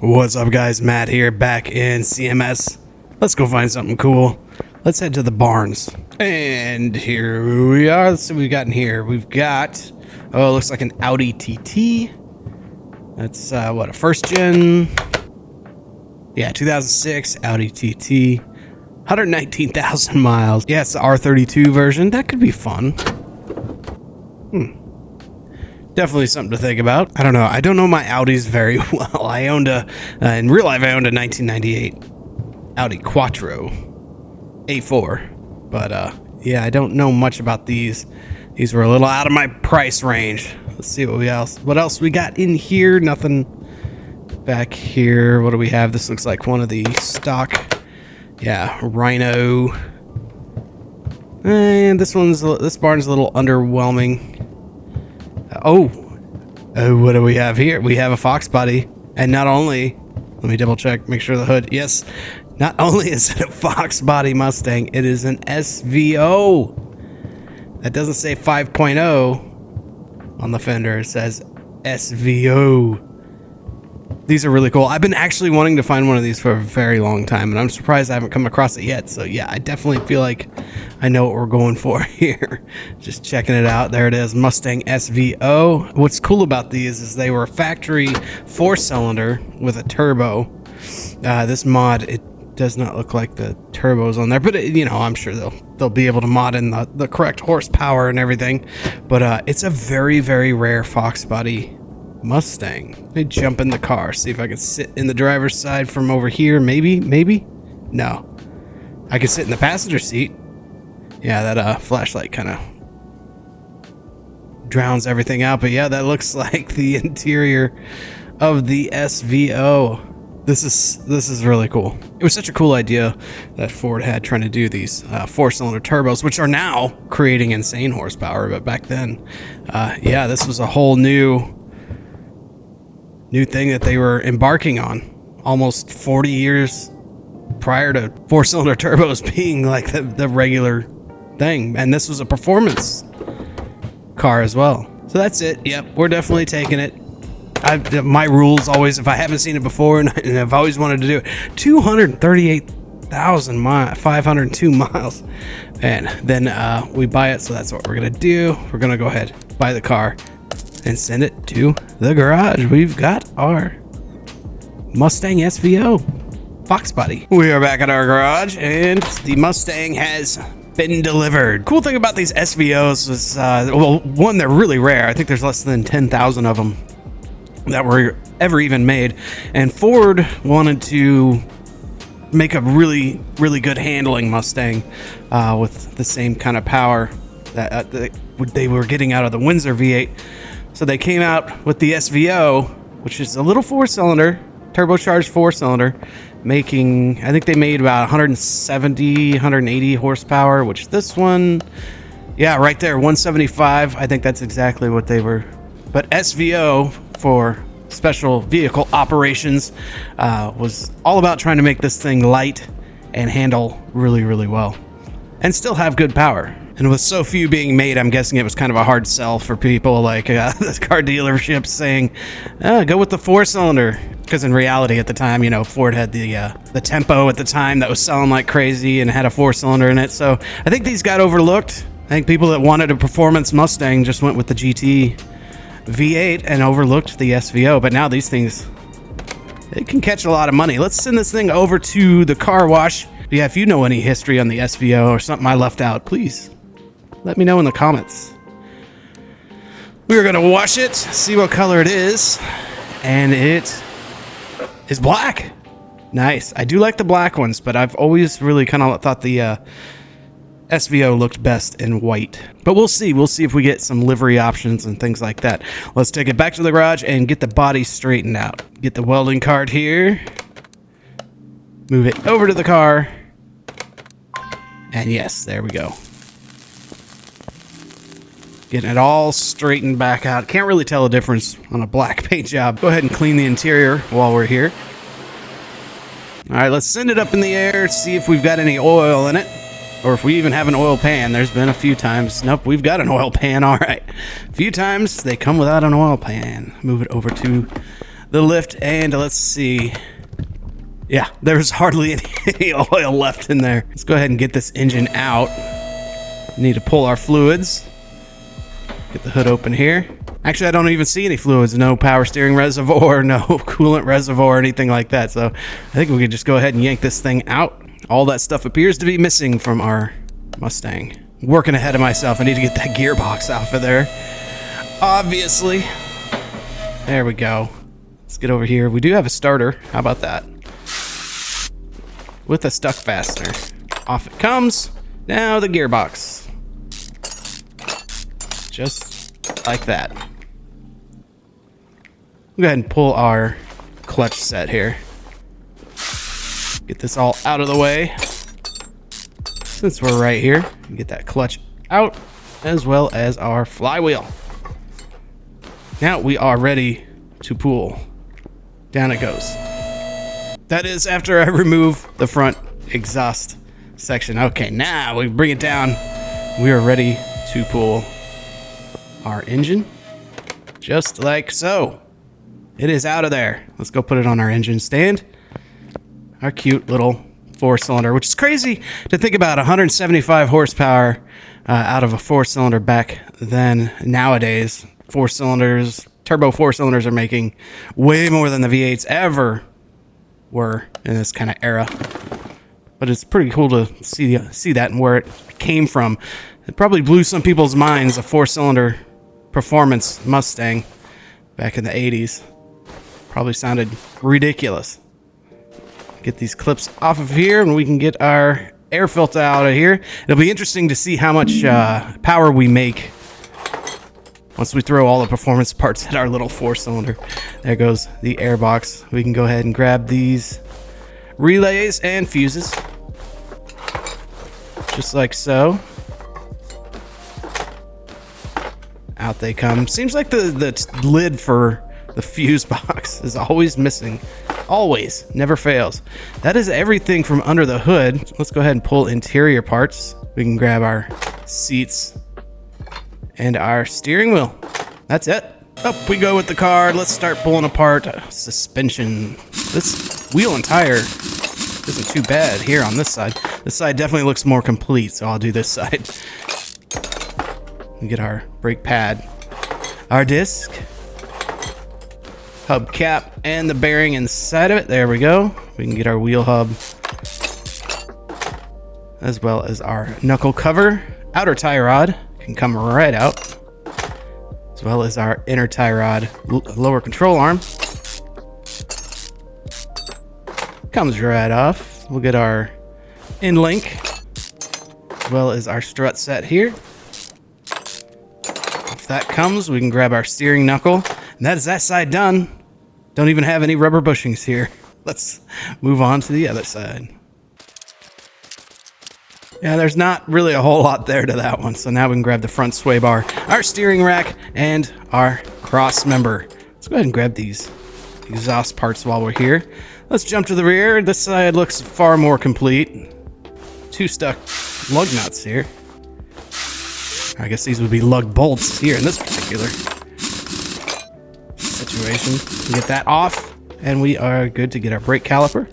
What's up, guys? Matt here, back in CMS. Let's go find something cool. Let's head to the barns. And here we are. Let's see what we've got in here. We've got, oh, it looks like an Audi TT. That's, what, a first gen? Yeah, 2006 Audi TT. 119,000 miles. Yeah, it's the R32 version. That could be fun. Definitely something to think about. I don't know. I don't know my Audis very well. I owned in real life, I owned a 1998 Audi Quattro A4. But, yeah, I don't know much about these. These were a little out of my price range. Let's see what else we got in here. Nothing back here. What do we have? This looks like one of the stock, yeah, Rhino. And this barn's a little underwhelming. Oh, what do we have here? We have a Fox body, and not only, let me double check, make sure the hood, yes, not only is it a Fox body Mustang, it is an SVO. That doesn't say 5.0 on the fender, it says SVO. These are really cool. I've been actually wanting to find one of these for a very long time, and I'm surprised I haven't come across it yet. So yeah, I definitely feel like I know what we're going for here. Just checking it out. There it is, Mustang SVO. What's cool about these is they were factory 4-cylinder with a turbo. This mod, it does not look like the turbos on there, but you know, I'm sure they'll be able to mod in the correct horsepower and everything. But it's a very, very rare Fox body Mustang. Let me jump in the car, see if I can sit in the driver's side from over here. Maybe. No, I can sit in the passenger seat. Yeah, that flashlight kind of drowns everything out, but yeah, that looks like the interior of the SVO. This is really cool. It was such a cool idea that Ford had, trying to do these 4-cylinder turbos, which are now creating insane horsepower, but back then, yeah, this was a whole new thing that they were embarking on almost 40 years prior to 4-cylinder turbos being like the regular thing. And this was a performance car as well. So that's it. Yep, we're definitely taking it. My rules always, if I haven't seen it before, and I've always wanted to do it, 238,502 miles. And then we buy it, so that's what we're going to do. We're going to go ahead, buy the car, and send it to the garage. We've got our Mustang SVO Fox body. We are back at our garage, and the Mustang has been delivered. Cool thing about these SVOs is, well, one, they're really rare. I think there's less than 10,000 of them that were ever even made. And Ford wanted to make a really, really good handling Mustang with the same kind of power that they were getting out of the Windsor V8. So they came out with the SVO, which is a little 4-cylinder, turbocharged 4-cylinder, making, I think they made about 170, 180 horsepower, which this one, yeah, right there, 175. I think that's exactly what they were. But SVO, for special vehicle operations, was all about trying to make this thing light and handle really, really well, and still have good power. And with so few being made, I'm guessing it was kind of a hard sell for people like the car dealerships saying, go with the 4-cylinder. Because in reality, at the time, you know, Ford had the Tempo at the time that was selling like crazy and had a 4-cylinder in it. So I think these got overlooked. I think people that wanted a performance Mustang just went with the GT V8 and overlooked the SVO. But now these things, they can catch a lot of money. Let's send this thing over to the car wash. Yeah, if you know any history on the SVO or something I left out, please let me know in the comments. We're gonna wash it, see what color it is, and it is black. Nice. I do like the black ones, but I've always really kind of thought the SVO looked best in white. But we'll see. We'll see if we get some livery options and things like that. Let's take it back to the garage and get the body straightened out. Get the welding card here. Move it over to the car. And yes, there we go. Getting it all straightened back out. Can't really tell a difference on a black paint job. Go ahead and clean the interior while we're here. All right, let's send it up in the air, see if we've got any oil in it, or if we even have an oil pan. There's been a few times. Nope, we've got an oil pan. All right. A few times they come without an oil pan. Move it over to the lift, and let's see. Yeah, there's hardly any oil left in there. Let's go ahead and get this engine out. Need to pull our fluids. Get the hood open here. Actually, I don't even see any fluids. No power steering reservoir, no coolant reservoir, anything like that. So I think we could just go ahead and yank this thing out. All that stuff appears to be missing from our Mustang. Working ahead of myself. I need to get that gearbox off of there. Obviously. There we go. Let's get over here. We do have a starter. How about that? With a stuck fastener. Off it comes. Now the gearbox. Just like that. Go ahead and pull our clutch set here. Get this all out of the way. Since we're right here, get that clutch out, as well as our flywheel. Now we are ready to pull. Down it goes. That is after I remove the front exhaust section. Okay, now we bring it down. We are ready to pull our engine, just like so. It is out of there. Let's go put it on our engine stand. Our cute little 4-cylinder, which is crazy to think about. 175 horsepower out of a 4-cylinder back then. Nowadays, 4-cylinders, turbo 4-cylinders are making way more than the V8s ever were in this kind of era. But it's pretty cool to see that and where it came from. It probably blew some people's minds, a 4-cylinder performance Mustang back in the 80s. Probably sounded ridiculous. Get these clips off of here and we can get our air filter out of here. It'll be interesting to see how much power we make once we throw all the performance parts at our little 4-cylinder. There goes the air box. We can go ahead and grab these relays and fuses. Just like so. Out they come. Seems like the lid for the fuse box is always missing. Always. Never fails. That is everything from under the hood. Let's go ahead and pull interior parts. We can grab our seats and our steering wheel. That's it. Up we go with the car. Let's start pulling apart suspension. This wheel and tire isn't too bad here on this side. This side definitely looks more complete, so I'll do this side. We get our brake pad, our disc, hub cap, and the bearing inside of it. There we go. We can get our wheel hub, as well as our knuckle cover. Outer tie rod can come right out, as well as our inner tie rod lower control arm. Comes right off. We'll get our end link, as well as our strut set here. If that comes, we can grab our steering knuckle. And that is that side done. Don't even have any rubber bushings here. Let's move on to the other side. Yeah, there's not really a whole lot there to that one. So now we can grab the front sway bar, our steering rack, and our cross member. Let's go ahead and grab these exhaust parts while we're here. Let's jump to the rear. This side looks far more complete. 2 stuck lug nuts here. I guess these would be lug bolts here in this particular situation. We get that off, and we are good to get our brake caliper.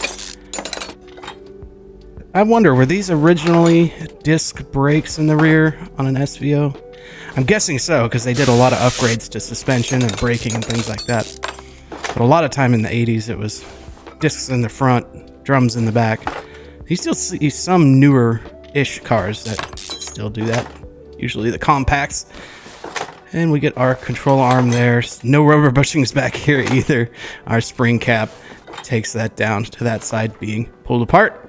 I wonder, were these originally disc brakes in the rear on an SVO? I'm guessing so, because they did a lot of upgrades to suspension and braking and things like that. But a lot of time in the 80s, it was discs in the front, drums in the back. You still see some newer-ish cars that still do that. Usually the compacts. And we get our control arm there. No rubber bushings back here either. Our spring cap takes that down to that side being pulled apart.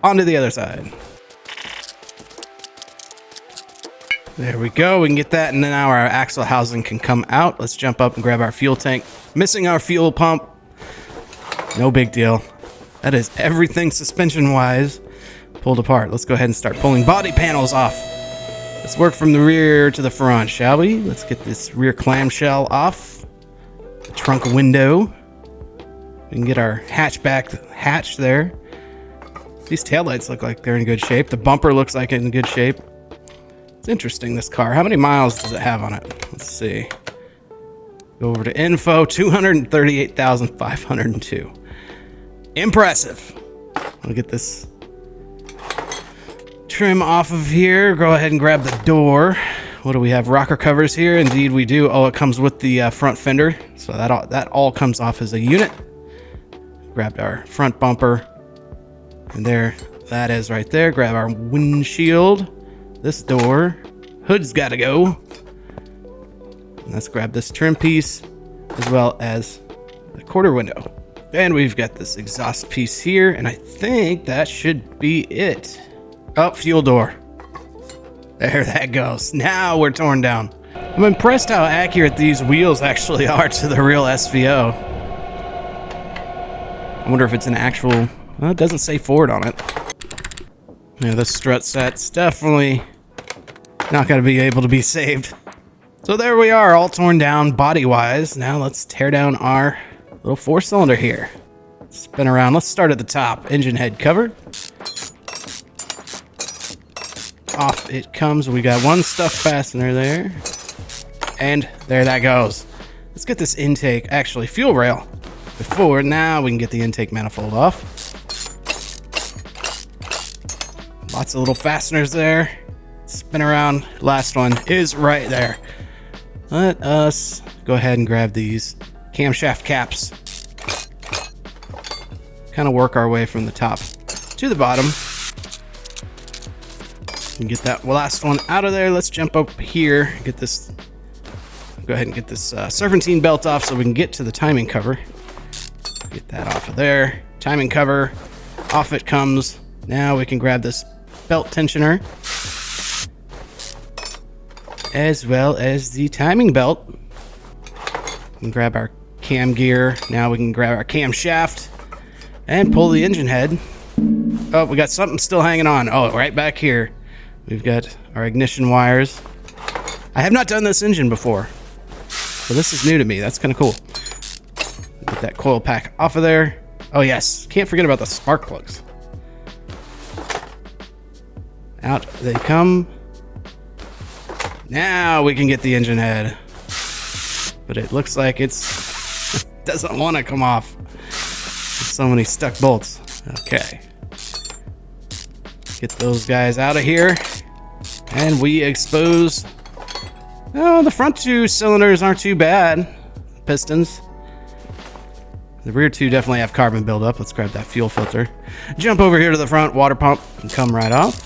Onto the other side. There we go. We can get that, and then now our axle housing can come out. Let's jump up and grab our fuel tank. Missing our fuel pump. No big deal. That is everything suspension-wise pulled apart. Let's go ahead and start pulling body panels off. Let's work from the rear to the front, shall we? Let's get this rear clamshell off. The trunk window. We can get our hatchback hatch there. These taillights look like they're in good shape. The bumper looks like it's in good shape. It's interesting, this car. How many miles does it have on it? Let's see. Go over to info, 238,502. Impressive. I'll get this trim off of here. Go ahead and grab the door. What do we have? Rocker covers here. Indeed we do. Oh, it comes with the front fender. So that all comes off as a unit. Grabbed our front bumper. And there that is right there. Grab our windshield. This door. Hood's got to go. Let's grab this trim piece as well as the quarter window. And we've got this exhaust piece here, and I think that should be it. Oh, fuel door. There that goes. Now we're torn down. I'm impressed how accurate these wheels actually are to the real SVO. I wonder if it's an actual... Well, it doesn't say Ford on it. Yeah, this strut set's definitely not going to be able to be saved. So there we are, all torn down body-wise. Now let's tear down our little 4-cylinder here. Spin around. Let's start at the top. Engine head covered. Off it comes. We got one stuck fastener there. And there that goes. Let's get this intake, actually fuel rail, before. Now we can get the intake manifold off. Lots of little fasteners there. Spin around. Last one is right there. Let us go ahead and grab these camshaft caps. Kind of work our way from the top to the bottom. And get that last one out of there. Let's jump up here. Get this. Go ahead and get this serpentine belt off so we can get to the timing cover. Get that off of there. Timing cover. Off it comes. Now we can grab this belt tensioner, as well as the timing belt. We can grab our cam gear. Now we can grab our camshaft and pull the engine head. Oh, we got something still hanging on. Oh, right back here. We've got our ignition wires. I have not done this engine before, so this is new to me. That's kind of cool. Get that coil pack off of there. Oh yes, can't forget about the spark plugs. Out they come. Now we can get the engine head, but it looks like it's doesn't want to come off. There's so many stuck bolts. Okay, get those guys out of here, and we expose. Oh, the front 2 cylinders aren't too bad. Pistons. The rear 2 definitely have carbon buildup. Let's grab that fuel filter. Jump over here to the front water pump and come right off,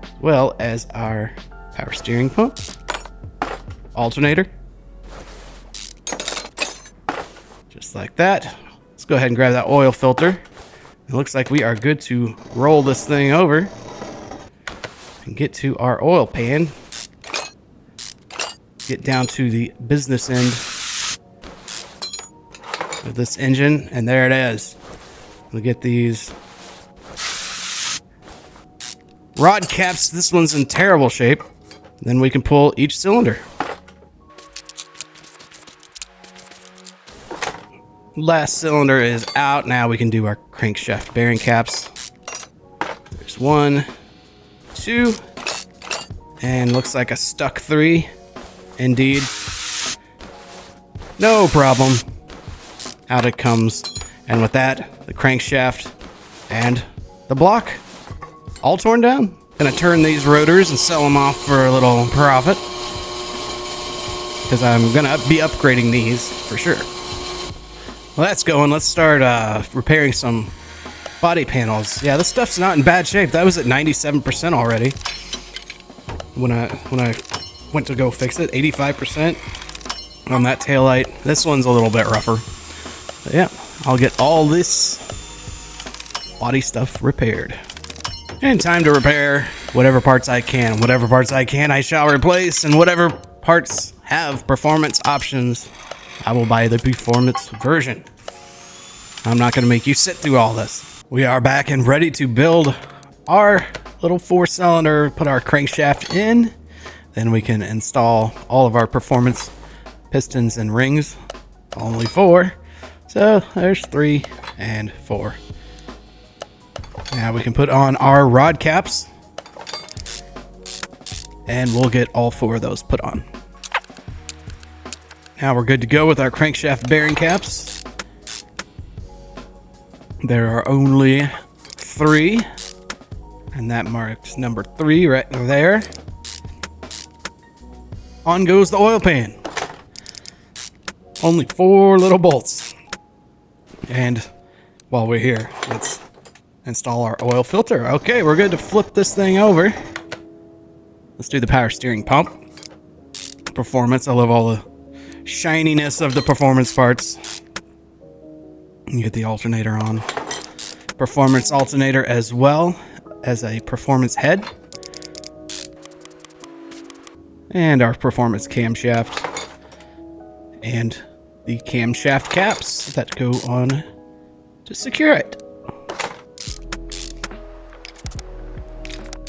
as well as our power steering pump, alternator, just like that. Let's go ahead and grab that oil filter. It looks like we are good to roll this thing over and get to our oil pan. Get down to the business end of this engine, and there it is. We'll get these rod caps. This one's in terrible shape. Then we can pull each cylinder. Last cylinder is out. Now we can do our crankshaft bearing caps. There's 1, 2, and looks like a stuck 3. Indeed. No problem. Out it comes. And with that, the crankshaft and the block all torn down. Gonna turn these rotors and sell them off for a little profit, because I'm gonna be upgrading these for sure. Well, that's going. Let's start repairing some body panels. Yeah, this stuff's not in bad shape. That was at 97% already when I went to go fix it. 85% on that taillight. This one's a little bit rougher. But yeah, I'll get all this body stuff repaired. And time to repair whatever parts I can. Whatever parts I can, I shall replace. And whatever parts have performance options, I will buy the performance version. I'm not going to make you sit through all this. We are back and ready to build our little 4-cylinder, put our crankshaft in. Then we can install all of our performance pistons and rings. Only 4. So there's 3 and 4. Now we can put on our rod caps, and we'll get all 4 of those put on. Now we're good to go with our crankshaft bearing caps. There are only 3, and that marks number 3 right there. On goes the oil pan. Only 4 little bolts. And while we're here, let's install our oil filter. Okay, we're good to flip this thing over. Let's do the power steering pump. Performance, I love all the shininess of the performance parts. You get the alternator on. Performance alternator as well as a performance head. And our performance camshaft. And the camshaft caps that go on to secure it.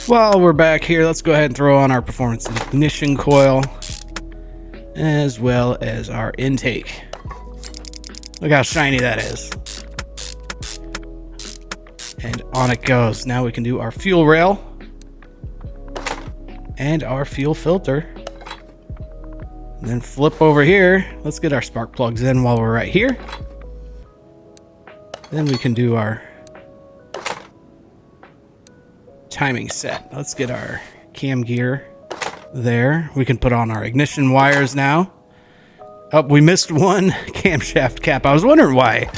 While we're back here, let's go ahead and throw on our performance ignition coil, as well as our intake. Look how shiny that is. And on it goes. Now we can do our fuel rail and our fuel filter. And then flip over here. Let's get our spark plugs in while we're right here. Then we can do our timing set. Let's get our cam gear there. We can put on our ignition wires now. Oh, we missed one camshaft cap. I was wondering why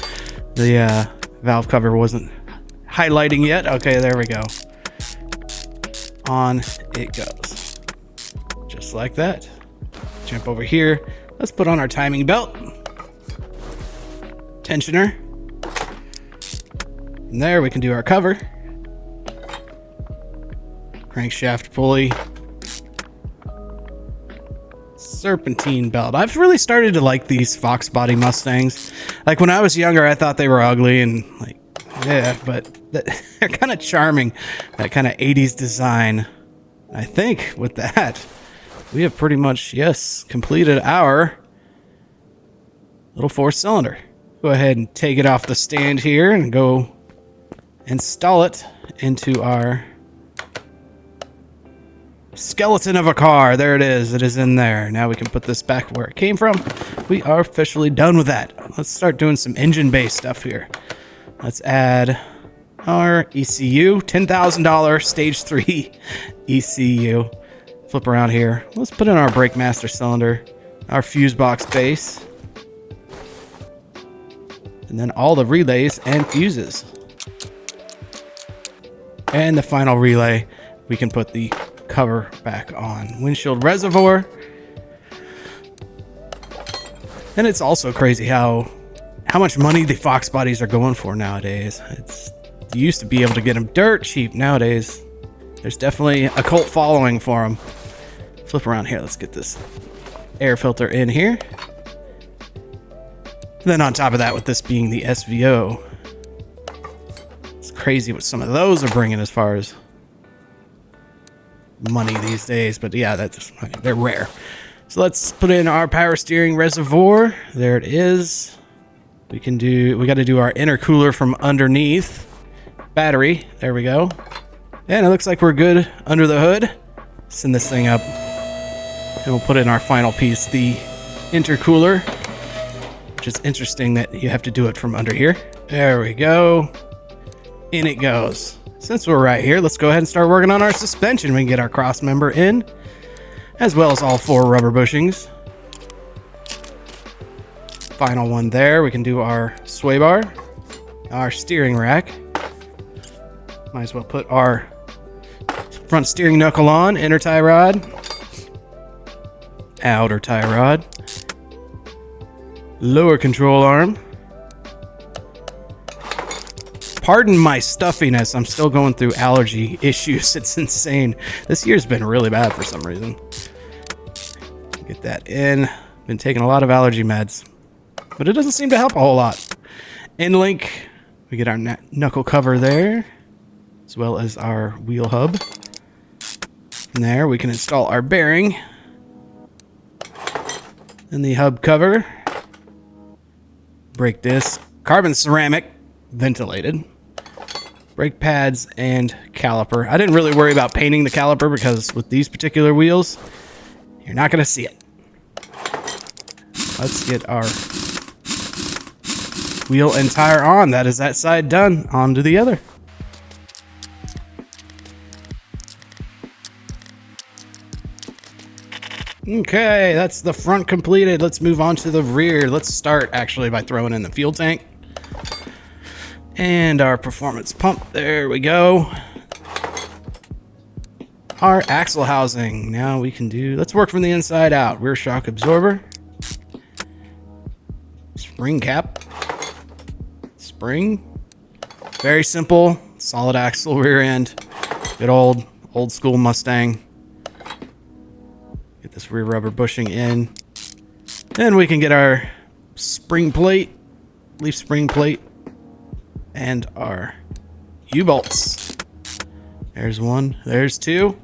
the valve cover wasn't highlighting yet. Okay, there we go. On it goes. Just like that. Jump over here. Let's put on our timing belt. Tensioner. And there we can do our cover. Crankshaft pulley. Serpentine belt. I've really started to like these Fox body Mustangs. Like when I was younger, I thought they were ugly and like, yeah, but they're kind of charming. That kind of 80s design. I think with that, we have pretty much, yes, completed our little 4-cylinder. Go ahead and take it off the stand here and go install it into our skeleton of a car. There it is. It is in there. Now we can put this back where it came from. We are officially done with that. Let's start doing some engine-based stuff here. Let's add our ECU, $10,000 stage 3 ECU. Flip around here. Let's put in our brake master cylinder, our fuse box base, and then all the relays and fuses. And the final relay, we can put the cover back on. Windshield reservoir. And it's also crazy how much money the Fox bodies are going for nowadays. You used to be able to get them dirt cheap. Nowadays, there's definitely a cult following for them. Flip around here. Let's get this air filter in here. And then on top of that, with this being the SVO, it's crazy what some of those are bringing as far as money these days. But yeah, they're rare. So let's put in our power steering reservoir. There it is. We got to do our intercooler from underneath. Battery. There we go. And it looks like we're good under the hood. Send this thing up. And we'll put in our final piece, the intercooler. Which is interesting that you have to do it from under here. There we go. In it goes. Since we're right here, let's go ahead and start working on our suspension. We can get our cross member in, as well as all 4 rubber bushings. Final one there. We can do our sway bar, our steering rack. Might as well put our front steering knuckle on, inner tie rod, outer tie rod, lower control arm. Pardon my stuffiness. I'm still going through allergy issues. It's insane. This year's been really bad for some reason. Get that in. Been taking a lot of allergy meds, but it doesn't seem to help a whole lot. End link. We get our knuckle cover there, as well as our wheel hub. And there we can install our bearing and the hub cover. Brake disc, carbon ceramic, ventilated. Brake pads and caliper. I didn't really worry about painting the caliper because with these particular wheels, you're not going to see it. let's get our wheel and tire on. That is that side done. On to the other. Okay, that's the front completed. Let's move on to the rear. Let's start actually by throwing in the fuel tank and our performance pump. There we go. Our axle housing. Now we can do, let's work from the inside out. Rear shock absorber, spring cap, spring. Very simple, solid axle rear end. Good old school Mustang. Get this rear rubber bushing in. Then we can get our spring plate, leaf spring plate, and our U-bolts. There's one, there's two.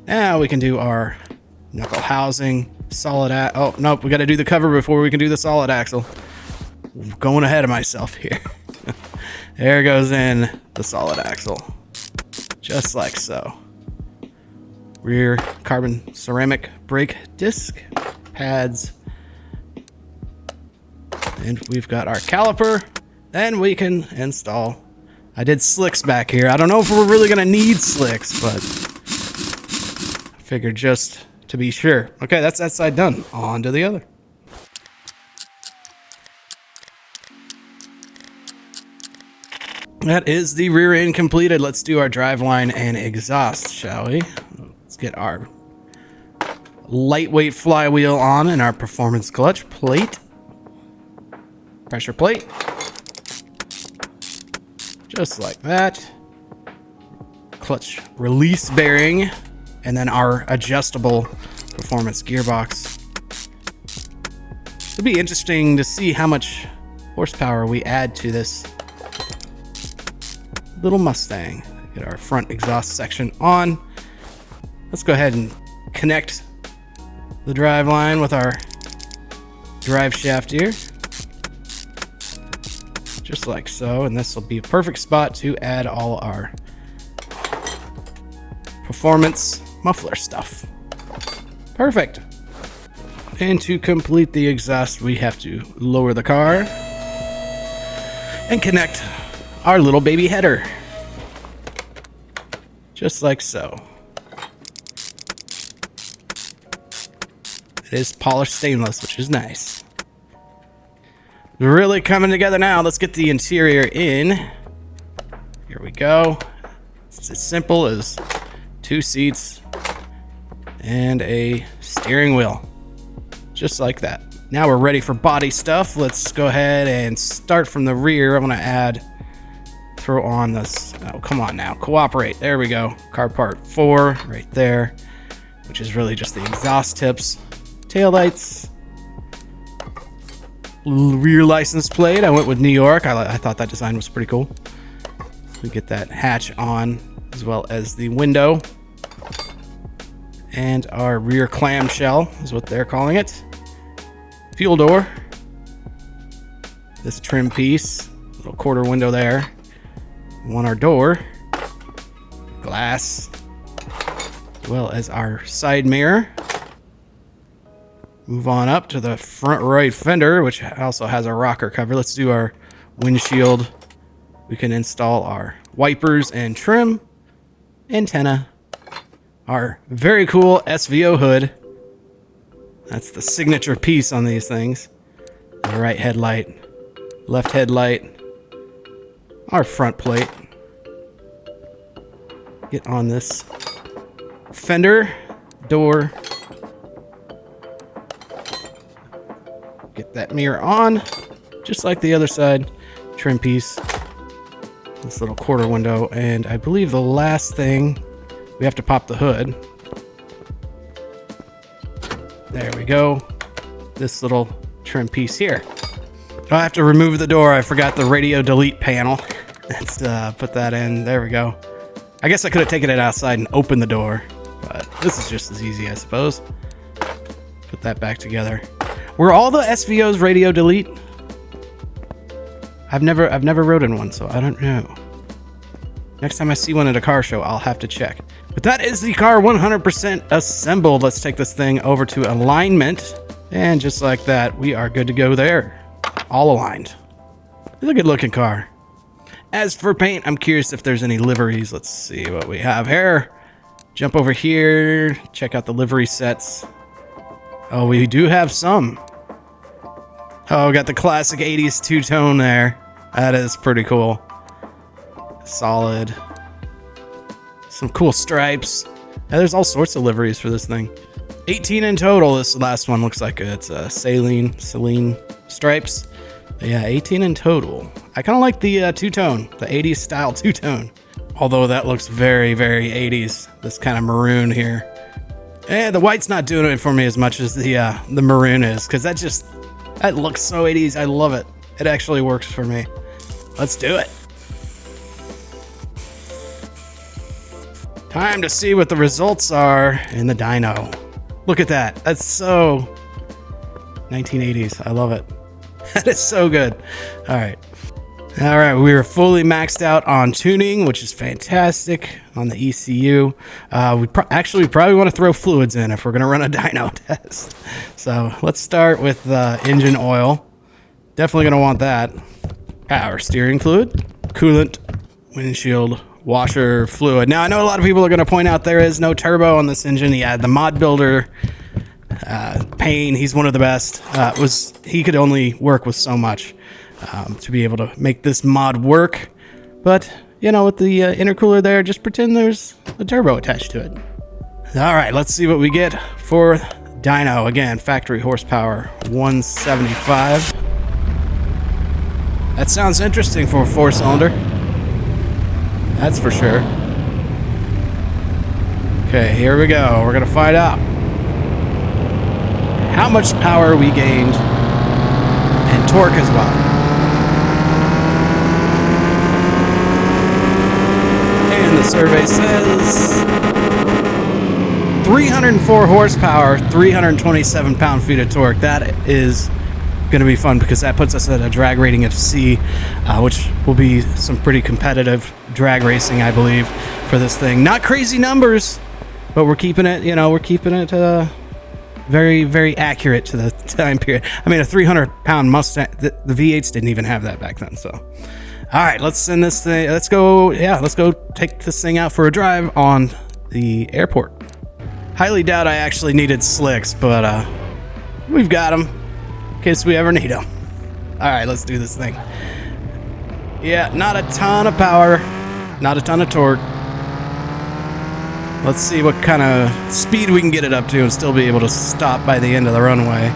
Now we can do our knuckle housing, solid oh, nope, we got to do the cover before we can do the solid axle. I'm going ahead of myself here. There goes in the solid axle. Just like so. Rear carbon ceramic brake disc pads. And we've got our caliper. Then we can install. I did slicks back here. I don't know if we're really going to need slicks, but I figured just to be sure. Okay, that's that side done. On to the other. That is the rear end completed. Let's do our driveline and exhaust, shall we? Let's get our lightweight flywheel on and our performance clutch plate. Pressure plate. Just like that. Clutch release bearing. And then our adjustable performance gearbox. It'll be interesting to see how much horsepower we add to this little Mustang. Get our front exhaust section on. Let's go ahead and connect the drive line with our drive shaft here. Just like so, and this will be a perfect spot to add all our performance muffler stuff. Perfect. And to complete the exhaust, we have to lower the car and connect our little baby header. Just like so. It is polished stainless, which is nice. We're really coming together now. Let's get the interior in. Here we go. It's as simple as 2 seats and a steering wheel. Just like that. Now we're ready for body stuff. Let's go ahead and start from the rear. I'm gonna throw on this. Oh, come on now, cooperate. There we go. Car part 4 right there, which is really just the exhaust tips, tail lights, rear license plate. I went with New York. I thought that design was pretty cool. We get that hatch on, as well as the window and our rear clamshell is what they're calling it. Fuel door. This trim piece, little quarter window there. On our door, glass, as well as our side mirror. Move on up to the front right fender, which also has a rocker cover. Let's do our windshield. We can install our wipers and trim, antenna, our very cool SVO hood. That's the signature piece on these things. The right headlight, left headlight, our front plate. Get on this fender, door. Get that mirror on, just like the other side. Trim piece, this little quarter window, and I believe the last thing, we have to pop the hood. There we go. This little trim piece here. I have to remove the door. I forgot the radio delete panel. Let's put that in. There we go. I guess I could have taken it outside and opened the door, but this is just as easy, I suppose. Put that back together. Were all the SVOs radio delete? I've never rode in one, so I don't know. Next time I see one at a car show, I'll have to check. But that is the car 100% assembled. Let's take this thing over to alignment. And just like that, we are good to go there. All aligned. It's a good looking car. As for paint, I'm curious if there's any liveries. Let's see what we have here. Jump over here, check out the livery sets. Oh, we do have some. Oh, we got the classic 80s two-tone there. That is pretty cool. Solid. Some cool stripes. Yeah, there's all sorts of liveries for this thing. 18 in total. This last one looks like it's Celine stripes. Yeah, 18 in total. I kind of like the two-tone, the 80s style two-tone. Although that looks very, very 80s. This kind of maroon here. And the white's not doing it for me as much as the maroon is, because that looks so 80s. I love it. It actually works for me. Let's do it. Time to see what the results are in the dyno. Look at that. That's so 1980s. I love it. That is so good. All right. We are fully maxed out on tuning, which is fantastic on the ECU. We probably want to throw fluids in if we're going to run a dyno test. So let's start with engine oil. Definitely going to want that. Power steering fluid, coolant, windshield washer fluid. Now, I know a lot of people are going to point out there is no turbo on this engine. Yeah, the mod builder, Payne, he's one of the best. He could only work with so much to be able to make this mod work. But, you know, with the intercooler there, just pretend there's a turbo attached to it. All right, let's see what we get for dyno. Again, factory horsepower, 175. That sounds interesting for a 4-cylinder. That's for sure. Okay, here we go. We're going to find out how much power we gained and torque as well. And the survey says 304 horsepower, 327 pound-feet of torque. That is going to be fun because that puts us at a drag rating of C, which will be some pretty competitive drag racing, I believe, for this thing. Not crazy numbers, but we're keeping it, very, very accurate to the time period. I mean, a 300-pound Mustang, the V8s didn't even have that back then, so. All right, let's send this thing, let's go take this thing out for a drive on the airport. Highly doubt I actually needed slicks, but we've got them in case we ever need them. All right, let's do this thing. Yeah, not a ton of power, not a ton of torque. Let's see what kind of speed we can get it up to and still be able to stop by the end of the runway.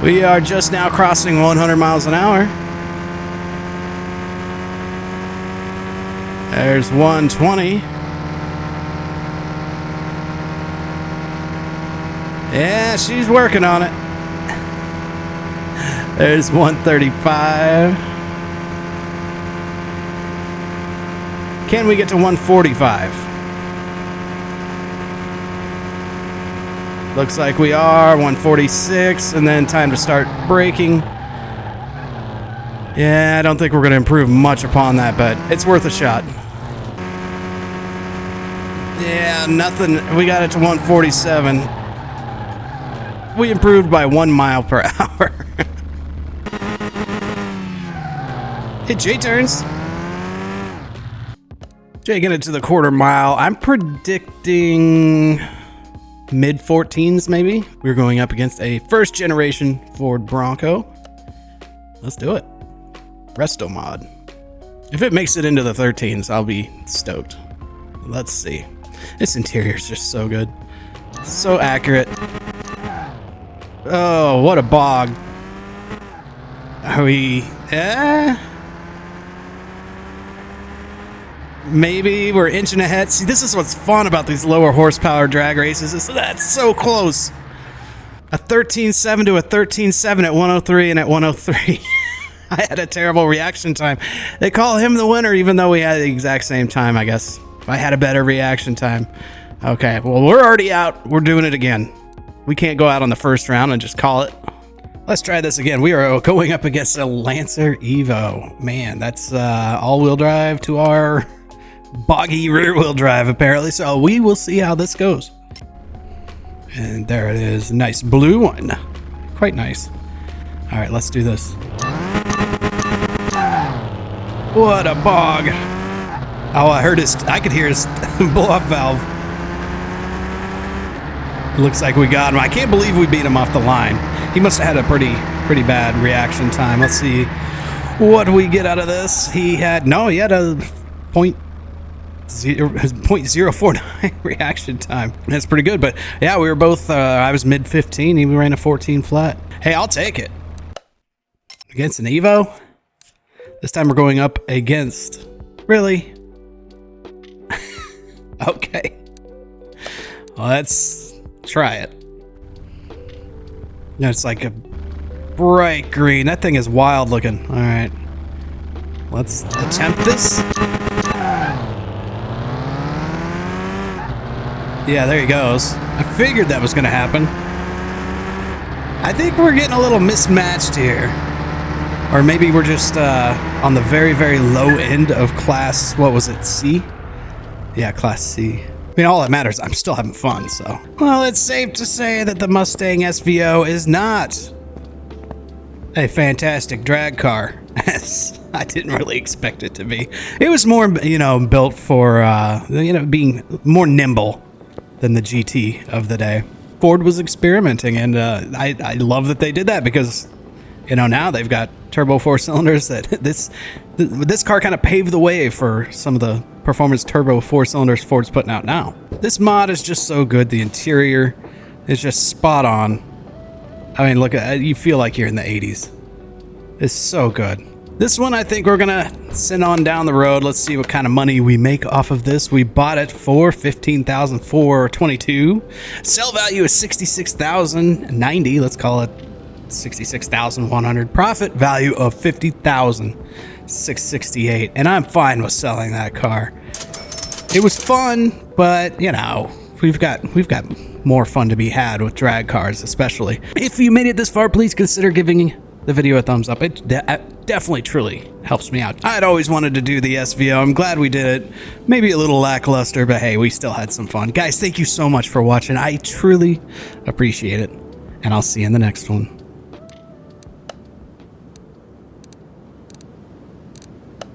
We are just now crossing 100 miles an hour. There's 120. Yeah, she's working on it. There's 135. Can we get to 145? Looks like we are. 146, and then time to start braking. Yeah, I don't think we're going to improve much upon that, but it's worth a shot. Yeah, nothing. We got it to 147. We improved by 1 mile per hour. Hey, Jay turns. Taking it to the quarter mile. I'm predicting mid-14s, maybe. We're going up against a first-generation Ford Bronco. Let's do it. Resto mod. If it makes it into the 13s, I'll be stoked. Let's see. This interior is just so good. So accurate. Oh, what a bog. Are we... Maybe we're inching ahead. See, this is what's fun about these lower horsepower drag races, is that's so close. A 13.7 to a 13.7 at 103 and at 103. I had a terrible reaction time. They call him the winner, even though we had the exact same time, I guess. If I had a better reaction time. Okay, well, we're already out. We're doing it again. We can't go out on the first round and just call it. Let's try this again. We are going up against a Lancer Evo. Man, that's all-wheel drive to our boggy rear-wheel drive, apparently. So we will see how this goes. And there it is. Nice blue one. quite nice. All right, let's do this. What a bog. Oh, I could hear his blow-off valve. It looks like we got him. I can't believe we beat him off the line. He must have had a pretty bad reaction time. Let's see what we get out of this. He had a .049 reaction time. That's pretty good, but yeah, we were both, I was mid 15, he ran a 14 flat. Hey, I'll take it. Against an Evo? This time we're going up against, really? Okay. Well, let's try it. It's like a bright green. That thing is wild looking. All right. Let's attempt this. Yeah, there he goes. I figured that was going to happen. I think we're getting a little mismatched here. Or maybe we're just on the very low end of class, what was it, C? Yeah, class C. I mean, all that matters, I'm still having fun, so. Well, it's safe to say that the Mustang SVO is not a fantastic drag car, as I didn't really expect it to be. It was more, built for, being more nimble than the GT of the day. Ford was experimenting, and I love that they did that because, now they've got turbo 4 cylinders that this car kind of paved the way for some of the performance turbo 4 cylinders Ford's putting out now. This mod is just so good. The interior is just spot on. I mean, look at it. You feel like you're in the 80s. It's so good. This one I think we're gonna send on down the road. Let's see what kind of money we make off of this. We bought it for $15,422. Sell value is $66,090. Let's call it $66,100. Profit value of $50,668. And I'm fine with selling that car. It was fun, but we've got more fun to be had with drag cars, especially. If you made it this far, please consider giving the video a thumbs up. It definitely truly helps me out. I'd always wanted to do the SVO. I'm glad we did it. Maybe a little lackluster, but hey, we still had some fun. Guys, thank you so much for watching. I truly appreciate it, and I'll see you in the next one.